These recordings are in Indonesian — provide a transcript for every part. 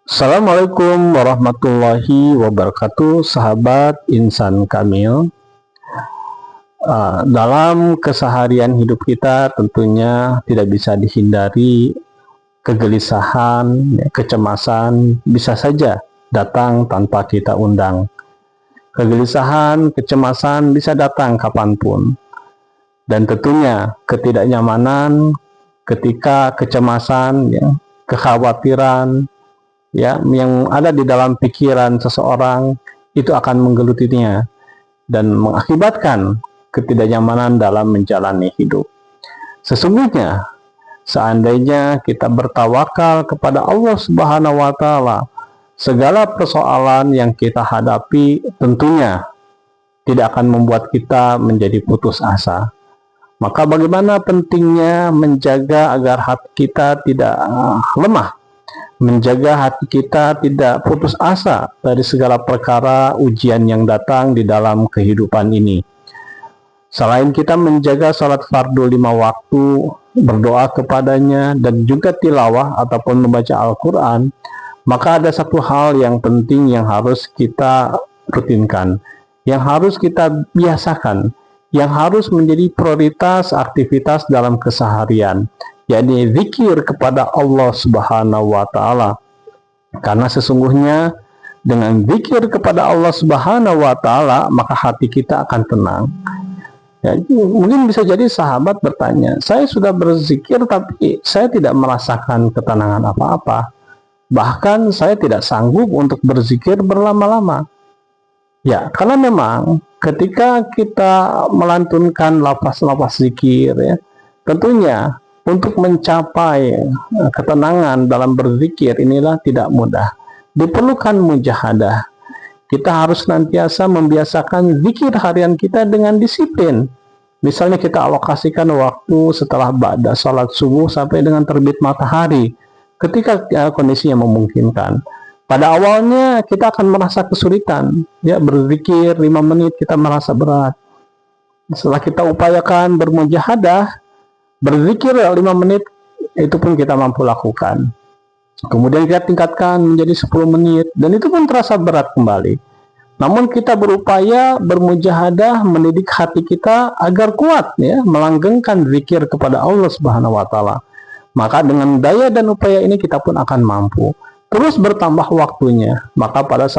Assalamualaikum warahmatullahi wabarakatuh, sahabat insan kamil. Dalam keseharian hidup kita tentunya tidak bisa dihindari kegelisahan, kecemasan bisa saja datang tanpa kita undang. Kegelisahan, kecemasan bisa datang kapanpun. Dan tentunya ketidaknyamanan ketika kecemasan, kekhawatiran, yang ada di dalam pikiran seseorang itu akan menggelutinya dan mengakibatkan ketidaknyamanan dalam menjalani hidup. Sesungguhnya, seandainya kita bertawakal kepada Allah Subhanahu wa Ta'ala, segala persoalan yang kita hadapi tentunya tidak akan membuat kita menjadi putus asa. Maka bagaimana pentingnya menjaga agar hati kita tidak lemah, menjaga hati kita tidak putus asa dari segala perkara ujian yang datang di dalam kehidupan ini. Selain kita menjaga salat fardu 5 waktu, berdoa kepadanya, dan juga tilawah ataupun membaca Al-Quran, maka ada satu hal yang penting yang harus kita rutinkan, yang harus kita biasakan, yang harus menjadi prioritas aktivitas dalam keseharian, yakni zikir kepada Allah Subhanahu wa Ta'ala. Karena sesungguhnya dengan zikir kepada Allah Subhanahu wa Ta'ala, maka hati kita akan tenang. Mungkin bisa jadi sahabat bertanya, saya sudah berzikir tapi saya tidak merasakan ketenangan apa-apa. Bahkan saya tidak sanggup untuk berzikir berlama-lama. Ya, karena memang ketika kita melantunkan lafaz-lafaz zikir, tentunya untuk mencapai ketenangan dalam berzikir inilah tidak mudah. Diperlukan mujahadah. Kita harus senantiasa membiasakan zikir harian kita dengan disiplin. Misalnya kita alokasikan waktu setelah ba'da salat subuh sampai dengan terbit matahari, ketika kondisinya memungkinkan. Pada awalnya kita akan merasa kesulitan, berzikir 5 menit kita merasa berat. Setelah kita upayakan bermujahadah, berzikir 5 menit itu pun kita mampu lakukan. Kemudian kita tingkatkan menjadi 10 menit dan itu pun terasa berat kembali. Namun kita berupaya bermujahadah mendidik hati kita agar kuat melanggengkan zikir kepada Allah Subhanahu wa Ta'ala. Maka dengan daya dan upaya ini kita pun akan mampu. Terus bertambah waktunya, maka pada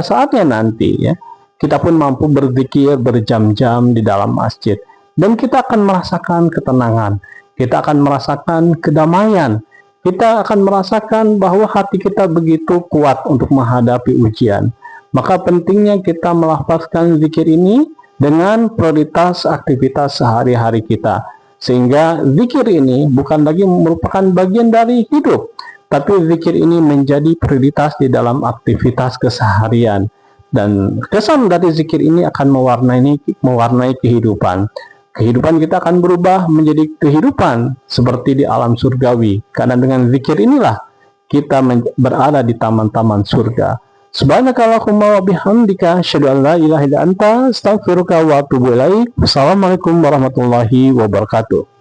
saatnya nanti kita pun mampu berzikir berjam-jam di dalam masjid. Dan kita akan merasakan ketenangan, kita akan merasakan kedamaian, kita akan merasakan bahwa hati kita begitu kuat untuk menghadapi ujian. Maka pentingnya kita melafazkan zikir ini dengan prioritas aktivitas sehari-hari kita. Sehingga zikir ini bukan lagi merupakan bagian dari hidup, tapi zikir ini menjadi prioritas di dalam aktivitas keseharian. Dan kesan dari zikir ini akan mewarnai kehidupan. Kehidupan kita akan berubah menjadi kehidupan seperti di alam surgawi. Karena dengan zikir inilah kita berada di taman-taman surga. Subhanakallahumma wa bihamdika asyhadu an la ilaha illa anta astaghfiruka wa atubu ilaik. Wassalamualaikum warahmatullahi wabarakatuh.